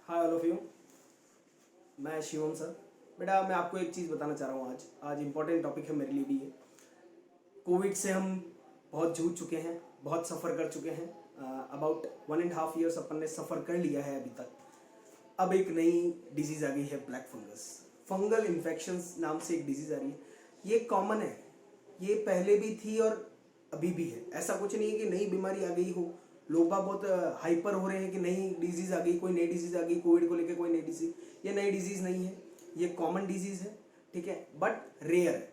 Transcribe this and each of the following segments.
Hi all of you. मैं Shivam sir. बेटा मैं आपको एक चीज़ बताना चाह रहा हूँ। आज इम्पोर्टेंट टॉपिक है मेरे लिए भी ये। कोविड से हम बहुत जूझ चुके हैं, बहुत सफ़र कर चुके हैं। अबाउट 1.5 ईयर्स अपन ने सफ़र कर लिया है अभी तक। अब एक नई डिजीज़ आ गई है, ब्लैक फंगस। फंगल इन्फेक्शंस नाम से एक डिजीज़ आ रही है। ये कॉमन है, ये पहले भी थी और अभी भी है। ऐसा कुछ नहीं है कि नई बीमारी आ गई हो। लोग बाग बहुत हाइपर हो रहे हैं कि नई डिजीज़ आ गई, कोई नई डिजीज़ आ गई, कोविड को लेकर कोई नई डिजीज़। ये नई डिजीज़ नहीं है, ये कॉमन डिजीज़ है, ठीक है, बट रेयर है,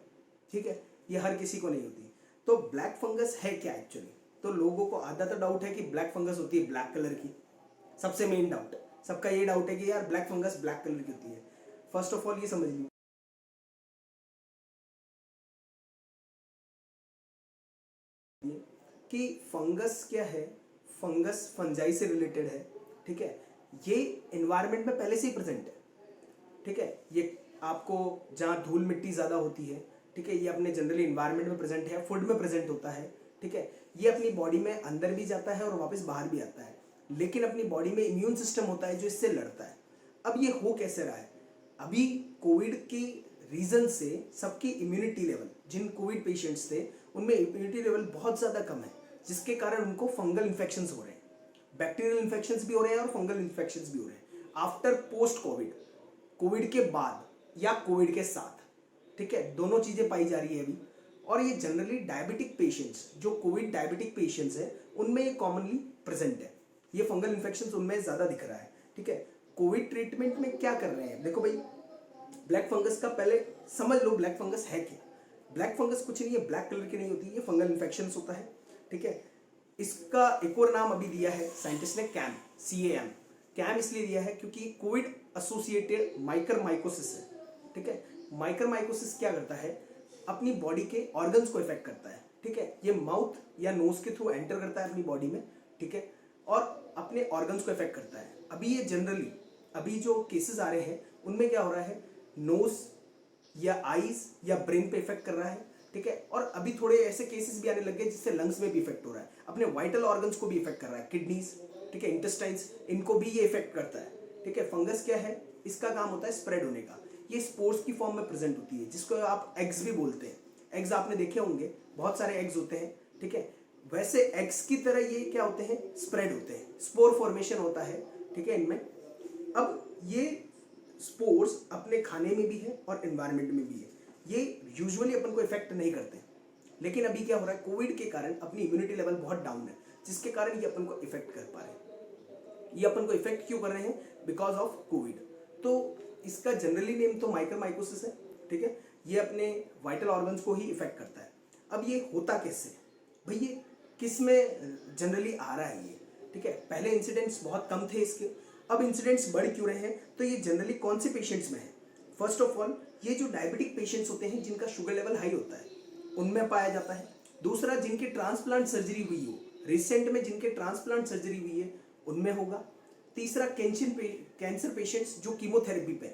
ठीक है। ये हर किसी को नहीं होती। तो ब्लैक फंगस है क्या एक्चुअली? तो लोगों को आधा तो डाउट है कि ब्लैक फंगस होती है ब्लैक कलर की। सबसे मेन डाउट सबका ये डाउट है कि यार ब्लैक फंगस ब्लैक कलर की होती है। फर्स्ट ऑफ ऑल ये समझ लीजिए कि फंगस क्या है। फंगस फंजाई से रिलेटेड है, ठीक है। ये एनवायरनमेंट में पहले से ही प्रेजेंट है, ठीक है। ये आपको जहाँ धूल मिट्टी ज़्यादा होती है, ठीक है, ये अपने जनरली इन्वायरमेंट में प्रेजेंट है, फूड में प्रेजेंट होता है, ठीक है। ये अपनी बॉडी में अंदर भी जाता है और वापस बाहर भी आता है, लेकिन अपनी बॉडी में इम्यून सिस्टम होता है जो इससे लड़ता है। अब ये हो कैसे रहा है? अभी कोविड की रीजन से सबकी इम्यूनिटी लेवल, जिन कोविड पेशेंट्स थे उनमें इम्यूनिटी लेवल बहुत ज़्यादा कम है, जिसके कारण उनको फंगल इन्फेक्शंस हो रहे हैं। बैक्टीरियल इन्फेक्शंस भी हो रहे हैं और फंगल इन्फेक्शंस भी हो रहे हैं आफ्टर पोस्ट कोविड। कोविड के बाद या कोविड के साथ, ठीक है, दोनों चीज़ें पाई जा रही है अभी। और ये जनरली डायबिटिक पेशेंट्स, जो कोविड डायबिटिक पेशेंट्स हैं, उनमें ये कॉमनली प्रेजेंट है। ये फंगल इन्फेक्शन उनमें ज़्यादा दिख रहा है, ठीक है। कोविड ट्रीटमेंट में क्या कर रहे हैं? देखो भाई, ब्लैक फंगस का पहले समझ लो ब्लैक फंगस है क्या। ब्लैक फंगस कुछ नहीं है, ब्लैक कलर की नहीं होती, ये फंगल इन्फेक्शन होता है, ठीक है। इसका एक और नाम अभी दिया है साइंटिस्ट ने, कैम, CAM। कैम इसलिए दिया है क्योंकि कोविड एसोसिएटेड माइक्रोमाइकोसिस है, ठीक है। माइक्रोमाइकोसिस क्या करता है? अपनी बॉडी के ऑर्गन्स को इफेक्ट करता है, ठीक है। ये माउथ या नोज के थ्रू एंटर करता है अपनी बॉडी में, ठीक है, और अपने ऑर्गन्स को इफेक्ट करता है। अभी ये जनरली अभी जो केसेस आ रहे हैं उनमें क्या हो रहा है, नोज या आईज या ब्रेन पे इफेक्ट कर रहा है, ठीक है। और अभी थोड़े ऐसे केसेस भी आने लग गए जिससे लंग्स में भी इफेक्ट हो रहा है, अपने वाइटल ऑर्गन्स को भी इफेक्ट कर रहा है, किडनीज, ठीक है, इंटेस्टाइन्स, इनको भी ये इफेक्ट करता है, ठीक है। फंगस क्या है? इसका काम होता है स्प्रेड होने का। ये स्पोर्स की फॉर्म में प्रेजेंट होती है, जिसको आप एग्स भी बोलते हैं। एग्स आपने देखे होंगे, बहुत सारे एग्स होते हैं, ठीक है। वैसे एग्स की तरह ये क्या होते हैं? स्प्रेड होते हैं, स्पोर फॉर्मेशन होता है, ठीक है, इनमें। अब ये स्पोर्स अपने खाने में भी है और एनवायरनमेंट में भी है। ये यूजुअली अपन को इफेक्ट नहीं करते, लेकिन अभी क्या हो रहा है, कोविड के कारण अपनी इम्यूनिटी लेवल बहुत डाउन है, जिसके कारण ये अपन को इफेक्ट कर पा रहे हैं। ये अपन को इफेक्ट क्यों कर रहे हैं? Because of Covid. तो इसका जनरली नेम तो माइक्रोमाइकोसिस है, ठीक है। ये अपने वाइटल ऑर्गन्स को ही इफेक्ट करता है। अब ये होता कैसे भाई? ये किस में जनरली आ रहा है ये, ठीक है। पहले इंसिडेंट्स बहुत कम थे इसके, अब इंसिडेंट्स बढ़ क्यों रहे हैं? तो ये जनरली कौन से पेशेंट्स में है? फर्स्ट ऑफ ऑल, ये जो डायबिटिक पेशेंट्स होते हैं जिनका शुगर लेवल हाई होता है, उनमें पाया जाता है। दूसरा, जिनकी ट्रांसप्लांट सर्जरी हुई हो, रिसेंट में जिनके ट्रांसप्लांट सर्जरी हुई है, उनमें होगा। तीसरा, कैंसर पेशेंट्स जो कीमोथेरेपी पे,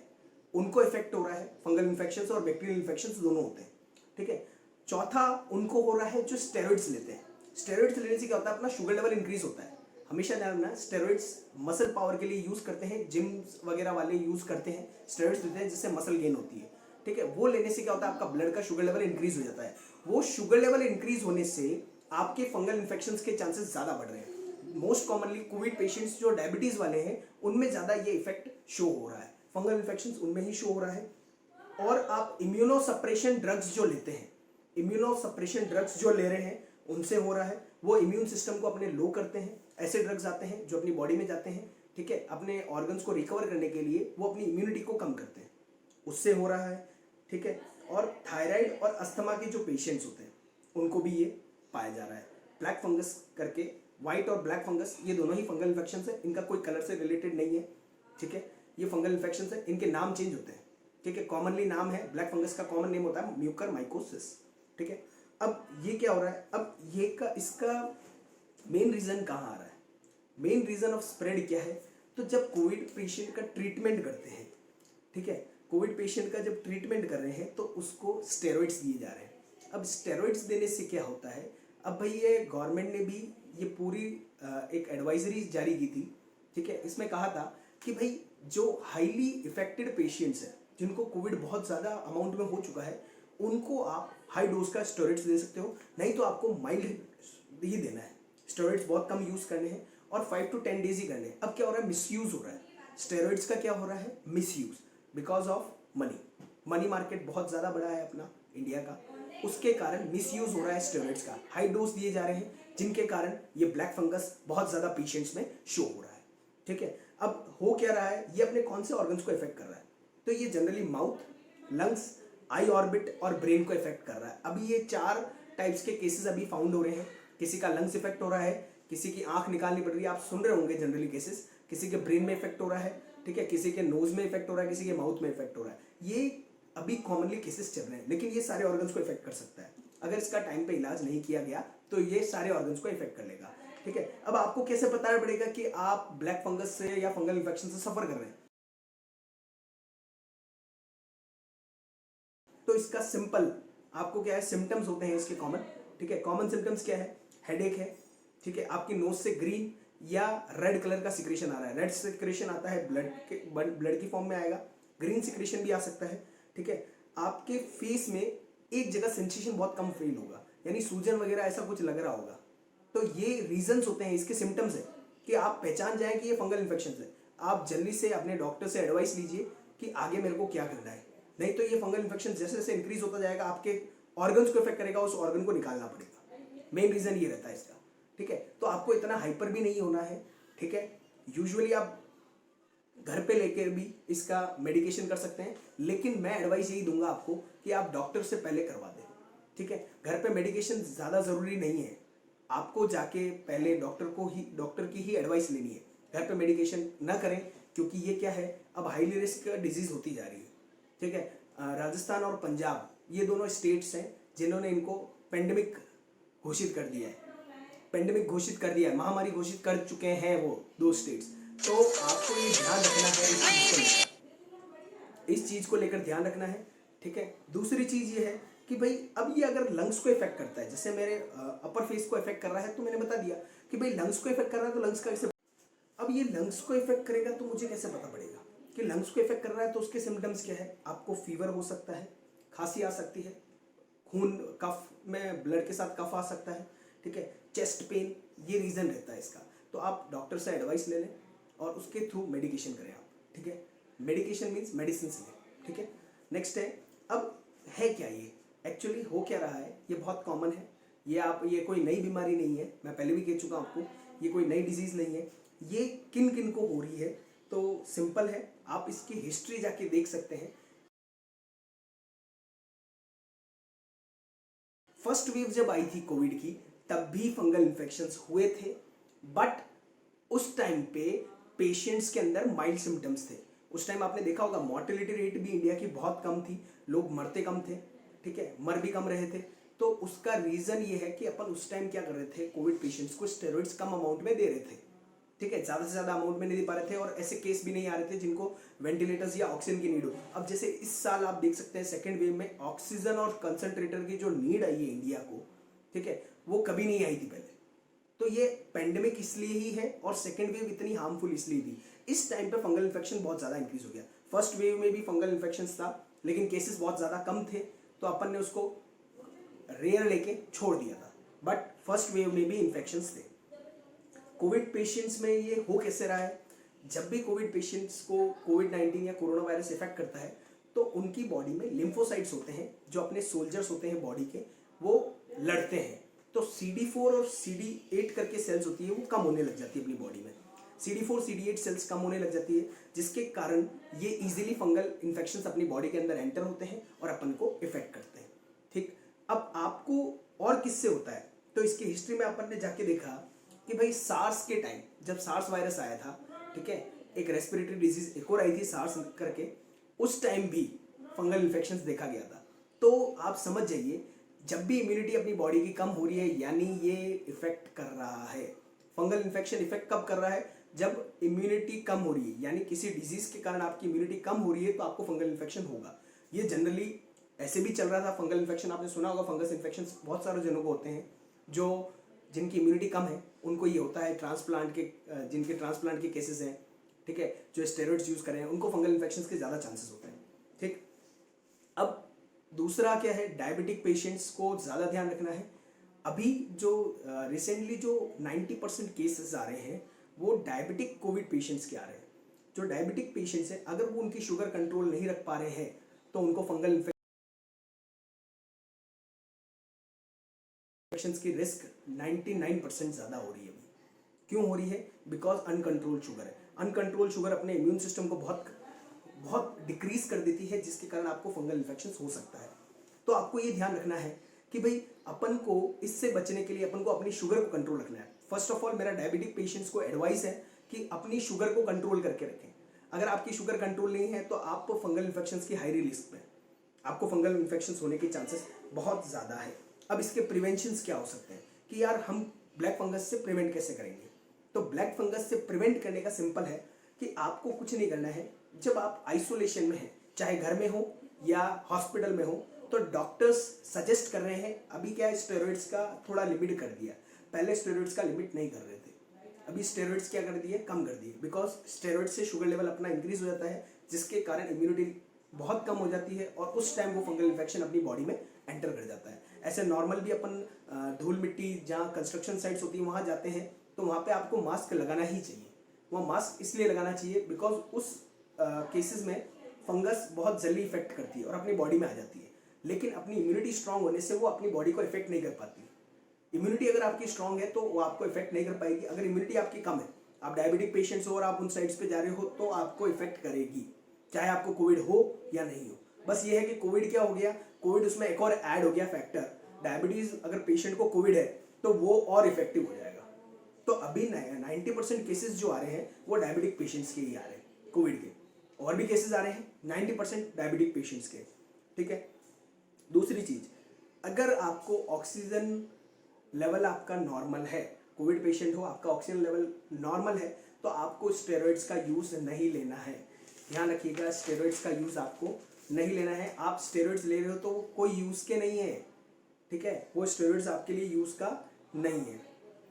उनको इफेक्ट हो रहा है। फंगल इन्फेक्शन और बैक्टीरियल इन्फेक्शन दोनों होते हैं, ठीक है। चौथा, उनको हो रहा है जो स्टेरॉइड्स लेते हैं। स्टेरॉइड्स लेने से क्या होता है? अपना शुगर लेवल इंक्रीज होता है। हमेशा ध्यान रखना, स्टेरॉइड्स मसल पावर के लिए यूज करते हैं, जिम वगैरह वाले यूज करते हैं, स्टेरॉइड्स लेते हैं जिससे मसल गेन होती है, ठीक है। वो लेने से क्या होता है? आपका ब्लड का शुगर लेवल इंक्रीज हो जाता है। वो शुगर लेवल इंक्रीज होने से आपके फंगल इन्फेक्शंस के चांसेस ज्यादा बढ़ रहे हैं। मोस्ट कॉमनली कोविड पेशेंट्स जो डायबिटीज वाले हैं, उनमें ज्यादा ये इफेक्ट शो हो रहा है, फंगल इन्फेक्शंस उनमें ही शो हो रहा है। और आप इम्यूनो सप्रेशन ड्रग्स जो लेते हैं, इम्यूनो सप्रेशन ड्रग्स जो ले रहे हैं, उनसे हो रहा है। वो इम्यून सिस्टम को अपने लो करते हैं। ऐसे ड्रग्स आते हैं जो अपनी बॉडी में जाते हैं, ठीक है, अपने ऑर्गन्स को रिकवर करने के लिए वो अपनी इम्यूनिटी को कम करते हैं, उससे हो रहा है, ठीक है। और थायराइड और अस्थमा के जो पेशेंट्स होते हैं, उनको भी ये पाया जा रहा है। ब्लैक फंगस करके, व्हाइट और ब्लैक फंगस, ये दोनों ही फंगल इन्फेक्शन है, इनका कोई कलर से रिलेटेड नहीं है, ठीक है। ये फंगल इन्फेक्शन है, इनके नाम चेंज होते हैं, ठीक है। कॉमनली नाम है, ब्लैक फंगस का कॉमन नेम होता है म्यूकरमाइकोसिस, ठीक है। अब ये क्या हो रहा है? अब ये का इसका मेन रीजन कहाँ आ रहा है? मेन रीजन ऑफ स्प्रेड क्या है? तो जब कोविड पेशेंट का ट्रीटमेंट करते हैं, ठीक है, कोविड पेशेंट का जब ट्रीटमेंट कर रहे हैं तो उसको स्टेरॉइड्स दिए जा रहे हैं। अब स्टेरॉइड्स देने से क्या होता है? अब भाई ये गवर्नमेंट ने भी ये पूरी एक एडवाइजरी जारी की थी, ठीक है। इसमें कहा था कि भाई जो हाईली इफेक्टेड पेशेंट्स हैं, जिनको कोविड बहुत ज़्यादा अमाउंट में हो चुका है, उनको आप हाई डोज का स्टेरॉइड्स दे सकते हो, नहीं तो आपको माइल्ड ही देना है। स्टेरॉइड्स बहुत कम यूज़ करने हैं और 5 to 10 डेज ही करने हैं। अब क्या हो रहा है, मिसयूज़ हो रहा है स्टेरॉइड्स का। क्या हो रहा है, misuse, because of money market बहुत ज़्यादा बड़ा है अपना इंडिया का, उसके कारण मिसयूज़ हो रहा है स्टेरॉइड्स का। हाई डोज दिए जा रहे हैं, जिनके कारण ये ब्लैक फंगस बहुत ज़्यादा पेशेंट्स में शो हो रहा है। ठीक है, अब हो क्या रहा है, ये अपने कौन से ऑर्गन्स को इफेक्ट कर रहा है, तो ये जनरली माउथ, लंग्स, आई ऑर्बिट और ब्रेन को इफेक्ट कर रहा है। अभी ये 4 टाइप्स के केसेस अभी फाउंड हो रहे हैं। किसी का लंग्स इफेक्ट हो रहा है, किसी की आंख निकालनी पड़ रही है, आप सुन रहे होंगे जनरली केसेस, किसी के ब्रेन में इफेक्ट हो रहा है, ठीक है, किसी के नोज में इफेक्ट हो रहा है, किसी के माउथ में इफेक्ट हो रहा है। ये अभी कॉमनली केसेस चल रहे हैं, लेकिन ये सारे ऑर्गन्स को इफेक्ट कर सकता है। अगर इसका टाइम पे इलाज नहीं किया गया तो ये सारे ऑर्गन्स को इफेक्ट कर लेगा। ठीक है, अब आपको कैसे पता पड़ेगा कि आप ब्लैक फंगस से या फंगल इन्फेक्शन से सफर कर रहे हैं, तो इसका सिंपल आपको क्या है, सिम्टम्स होते हैं इसके कॉमन। ठीक है, कॉमन सिम्टम्स क्या है, हेडेक है, ठीक है, आपकी नोज से ग्रीन या रेड कलर का सिक्रेशन आ रहा है। रेड सिक्रेशन आता है ब्लड की फॉर्म में आएगा, ग्रीन सिक्रेशन भी आ सकता है। ठीक है, आपके फेस में एक जगह सेंसेशन बहुत कम फील होगा, यानी सूजन वगैरह ऐसा कुछ लग रहा होगा। तो ये रीजंस होते हैं, इसके सिम्टम्स है कि आप पहचान जाएं कि ये फंगल इन्फेक्शन है। आप जल्दी से अपने डॉक्टर से एडवाइस लीजिए कि आगे मेरे को क्या करना है, नहीं तो ये फंगल इन्फेक्शन जैसे जैसे इंक्रीज होता जाएगा आपके ऑर्गन्स को इफेक्ट करेगा, उस ऑर्गन को निकालना पड़ेगा। मेन रीजन ये रहता है इसका। ठीक है, तो आपको इतना हाइपर भी नहीं होना है। ठीक है, यूजुअली आप घर पे लेकर भी इसका मेडिकेशन कर सकते हैं, लेकिन मैं एडवाइस यही दूंगा आपको कि आप डॉक्टर से पहले करवा दें। ठीक है, घर पे मेडिकेशन ज़्यादा ज़रूरी नहीं है, आपको जाके पहले डॉक्टर की ही एडवाइस लेनी है। घर पे मेडिकेशन ना करें, क्योंकि ये क्या है, अब हाईली रिस्क डिजीज होती जा रही है। ठीक है, राजस्थान और पंजाब ये दोनों स्टेट्स हैं जिन्होंने इनको पेंडेमिक घोषित कर दिया है। पेंडेमिक घोषित कर दिया है, महामारी घोषित कर चुके हैं वो 2 स्टेट्स। तो आपको ये ध्यान रखना है, इस चीज़ को लेकर ध्यान रखना है। ठीक है, दूसरी चीज़ ये है कि भाई अब ये अगर लंग्स को इफेक्ट करता है, जैसे मेरे अपर फेस को इफेक्ट कर रहा है, तो मैंने बता दिया कि भाई लंग्स को इफेक्ट कर रहा है, तो लंग्स का कैसे, अब ये लंग्स को इफेक्ट करेगा तो मुझे कैसे पता पड़ेगा कि लंग्स को इफेक्ट कर रहा है। तो उसके सिम्टम्स क्या है, आपको फीवर हो सकता है, खांसी आ सकती है, खून कफ में ब्लड के साथ कफ आ सकता है। ठीक है, चेस्ट पेन, ये रीज़न रहता है इसका। तो आप डॉक्टर से एडवाइस ले लें और उसके थ्रू मेडिकेशन करें आप। ठीक है, मेडिकेशन मीन्स मेडिसिन लें। ठीक है, नेक्स्ट है, अब है क्या ये, एक्चुअली हो क्या रहा है, ये बहुत कॉमन है। ये कोई नई बीमारी नहीं है, मैं पहले भी कह चुका आपको, ये कोई नई डिजीज़ नहीं है। ये किन किन को हो रही है, तो सिंपल है, आप इसकी हिस्ट्री जाके देख सकते हैं। फर्स्ट वेव जब आई थी कोविड की, तब भी फंगल इन्फेक्शंस हुए थे, बट उस टाइम पे पेशेंट्स के अंदर माइल्ड सिम्टम्स थे। उस टाइम आपने देखा होगा मॉर्टेलिटी रेट भी इंडिया की बहुत कम थी, लोग मरते कम थे। ठीक है, मर भी कम रहे थे। तो उसका रीज़न ये है कि अपन उस टाइम क्या कर रहे थे, कोविड पेशेंट्स को स्टेरॉइड्स कम अमाउंट में दे रहे थे। ठीक है, ज़्यादा से ज़्यादा अमाउंट में नहीं दे पा रहे थे, और ऐसे केस भी नहीं आ रहे थे जिनको वेंटिलेटर्स या ऑक्सीजन की नीड हो। अब जैसे इस साल आप देख सकते हैं सेकेंड वेव में ऑक्सीजन और कंसंट्रेटर की जो नीड आई है इंडिया को, ठीक है, वो कभी नहीं आई थी पहले। तो ये पेंडेमिक इसलिए ही है, और सेकेंड वेव इतनी हार्मफुल इसलिए थी। इस टाइम पे फंगल इन्फेक्शन बहुत ज़्यादा इंक्रीज हो गया। फर्स्ट वेव में भी फंगल इन्फेक्शन था, लेकिन केसेस बहुत ज़्यादा कम थे, तो अपन ने उसको रेयर लेके छोड़ दिया था। बट फर्स्ट वेव में भी इन्फेक्शंस थे। कोविड पेशेंट्स में ये हो कैसे रहा है, जब भी कोविड पेशेंट्स को कोविड-19 या कोरोना वायरस इफेक्ट करता है, तो उनकी बॉडी में लिम्फोसाइट्स होते हैं, जो अपने सोल्जर्स होते हैं बॉडी के, वो लड़ते हैं। तो CD4 और CD8 करके सेल्स होती है, वो कम होने लग जाती है अपनी बॉडी में। CD4 CD8 सेल्स कम होने लग जाती है, जिसके कारण ये इजीली फंगल इन्फेक्शंस अपनी बॉडी के अंदर एंटर होते हैं और अपन को इफेक्ट करते हैं। ठीक, अब आपको और किससे होता है, तो इसकी हिस्ट्री में अपन ने जाके देखा कि भाई सार्स के टाइम, जब सार्स वायरस आया था, ठीक है, एक रेस्पिरेटरी डिजीज एक और आई थी सार्स करके, उस टाइम भी फंगल इन्फेक्शंस देखा गया था। तो आप समझ जाइए, जब भी इम्यूनिटी अपनी बॉडी की कम हो रही है, यानी ये इफेक्ट कर रहा है। फंगल इन्फेक्शन इफेक्ट कब कर रहा है, जब इम्यूनिटी कम हो रही है, यानी किसी डिजीज के कारण आपकी इम्यूनिटी कम हो रही है, तो आपको फंगल इन्फेक्शन होगा। ये जनरली ऐसे भी चल रहा था। फंगल इन्फेक्शन आपने सुना होगा, फंगस इन्फेक्शन बहुत सारे जनों को होते हैं, जिनकी इम्यूनिटी कम है, उनको ये होता है। जिनके ट्रांसप्लांट के केसेस हैं, ठीक है, जो स्टेरॉइड्स यूज कर रहे हैं उनको फंगल इन्फेक्शन के ज़्यादा चांसेस होते हैं। ठीक, अब दूसरा क्या है, डायबिटिक पेशेंट्स को ज़्यादा ध्यान रखना है। अभी जो रिसेंटली जो 90% केसेस आ रहे हैं वो डायबिटिक कोविड पेशेंट्स के आ रहे हैं। जो डायबिटिक पेशेंट्स हैं अगर वो उनकी शुगर कंट्रोल नहीं रख पा रहे हैं तो उनको फंगल इन्फेक्शंस की रिस्क 99% ज़्यादा हो रही है। क्यों हो रही है? बिकॉज अनकंट्रोल्ड शुगर है। अनकंट्रोल्ड शुगर अपने इम्यून सिस्टम को बहुत बहुत डिक्रीज कर देती है, जिसके कारण आपको फंगल इन्फेक्शन हो सकता है। तो आपको ये ध्यान रखना है कि भाई अपन को इससे बचने के लिए अपन को अपनी शुगर को कंट्रोल रखना है। फर्स्ट ऑफ ऑल मेरा डायबिटिक पेशेंट्स को एडवाइस है कि अपनी शुगर को कंट्रोल करके रखें। अगर आपकी शुगर कंट्रोल नहीं है तो आप फंगल इन्फेक्शन की हाई रिस्क में, आपको फंगल इन्फेक्शन होने के चांसेस बहुत ज़्यादा है। अब इसके प्रिवेंशन क्या हो सकते हैं कि यार हम ब्लैक फंगस से प्रिवेंट कैसे करेंगे? तो ब्लैक फंगस से प्रिवेंट करने का सिंपल है कि आपको कुछ नहीं करना है। जब आप आइसोलेशन में हैं, चाहे घर में हो या हॉस्पिटल में हो, तो डॉक्टर्स सजेस्ट कर रहे हैं, अभी क्या है स्टेरॉइड्स का थोड़ा लिमिट कर दिया, पहले स्टेरॉइड्स का लिमिट नहीं कर रहे थे, अभी स्टेरॉइड्स क्या कर दिए, कम कर दिए। बिकॉज स्टेरॉइड से शुगर लेवल अपना इंक्रीज हो जाता है, जिसके कारण इम्यूनिटी बहुत कम हो जाती है और उस टाइम वो फंगल इन्फेक्शन अपनी बॉडी में एंटर कर जाता है। ऐसे नॉर्मल भी अपन धूल मिट्टी जहाँ कंस्ट्रक्शन साइट्स होती है वहाँ जाते हैं तो वहाँ पे आपको मास्क लगाना ही चाहिए। वो मास्क इसलिए लगाना चाहिए बिकॉज उस केसेस में फंगस बहुत जल्दी इफेक्ट करती है और अपनी बॉडी में आ जाती है, लेकिन अपनी इम्यूनिटी स्ट्रांग होने से वो अपनी बॉडी को इफेक्ट नहीं कर पाती। इम्यूनिटी अगर आपकी स्ट्रांग है तो वो आपको इफेक्ट नहीं कर पाएगी। अगर इम्यूनिटी आपकी कम है, आप डायबिटिक पेशेंट्स हो और आप उन साइड्स पे जा रहे हो तो आपको इफेक्ट करेगी, चाहे आपको कोविड हो या नहीं हो। बस ये है कि कोविड क्या हो गया, कोविड उसमें एक और ऐड हो गया फैक्टर। डायबिटीज अगर पेशेंट को कोविड है तो वो और इफेक्टिव हो जाएगा। तो अभी 90% केसेस जो आ रहे हैं वो डायबिटिक पेशेंट्स के ही आ रहे हैं कोविड के, और भी केसेस आ रहे हैं 90% डायबिटिक पेशेंट्स के। ठीक है, दूसरी चीज, अगर आपको ऑक्सीजन लेवल आपका नॉर्मल है, कोविड पेशेंट हो, आपका ऑक्सीजन लेवल नॉर्मल है, तो आपको स्टेरॉइड्स का यूज नहीं लेना है। ध्यान रखिएगा, स्टेरॉइड्स का यूज आपको नहीं लेना है। आप स्टेरॉइड्स ले रहे हो तो कोई यूज के नहीं है, ठीक है, वो स्टेरॉइड्स आपके लिए यूज का नहीं है।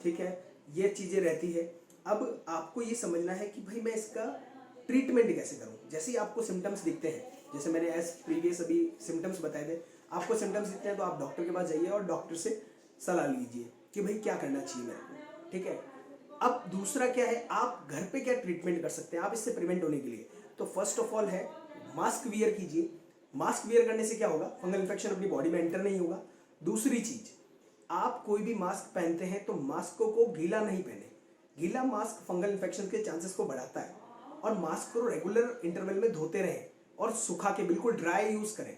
ठीक है, ये चीजें रहती है। अब आपको ये समझना है कि भाई मैं इसका ट्रीटमेंट कैसे करूं। जैसे ही आपको सिम्टम्स दिखते हैं, जैसे मैंने एज प्रीवियस अभी सिम्टम्स बताए थे, आपको सिम्टम्स दिखते हैं तो आप डॉक्टर के पास जाइए और डॉक्टर से सलाह लीजिए कि भाई क्या करना चाहिए मेरे को। ठीक है, अब दूसरा क्या है, आप घर पे क्या ट्रीटमेंट कर सकते हैं आप इससे प्रिवेंट होने के लिए। तो फर्स्ट ऑफ ऑल है मास्क वियर कीजिए। मास्क वियर करने से क्या होगा, फंगल इन्फेक्शन अपनी बॉडी में एंटर नहीं होगा। दूसरी चीज, आप कोई भी मास्क पहनते हैं तो मास्क को गीला नहीं पहने। गीला मास्क फंगल इन्फेक्शन के चांसेस को बढ़ाता है। और मास्क को रेगुलर इंटरवल में धोते रहें और सुखा के बिल्कुल ड्राई यूज करें।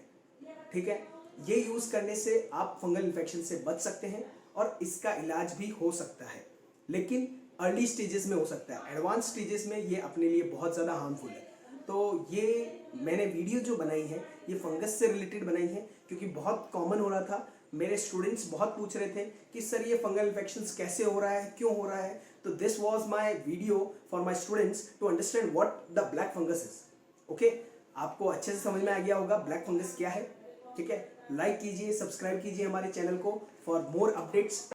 ठीक है, ये यूज करने से आप फंगल इन्फेक्शन से बच सकते हैं और इसका इलाज भी हो सकता है, लेकिन अर्ली स्टेजेस में हो सकता है। एडवांस स्टेजेस में ये अपने लिए बहुत ज़्यादा हार्मफुल है। तो ये मैंने वीडियो जो बनाई है ये फंगस से रिलेटेड बनाई है, क्योंकि बहुत कॉमन हो रहा था। मेरे स्टूडेंट्स बहुत पूछ रहे थे कि सर ये फंगल इन्फेक्शंस कैसे हो रहा है, क्यों हो रहा है। तो this was my video for my students to understand what the black fungus is. Okay, आपको अच्छे से समझ में आ गया होगा ब्लैक फंगस क्या है। ठीक है, लाइक कीजिए, सब्सक्राइब कीजिए हमारे चैनल को फॉर मोर अपडेट्स।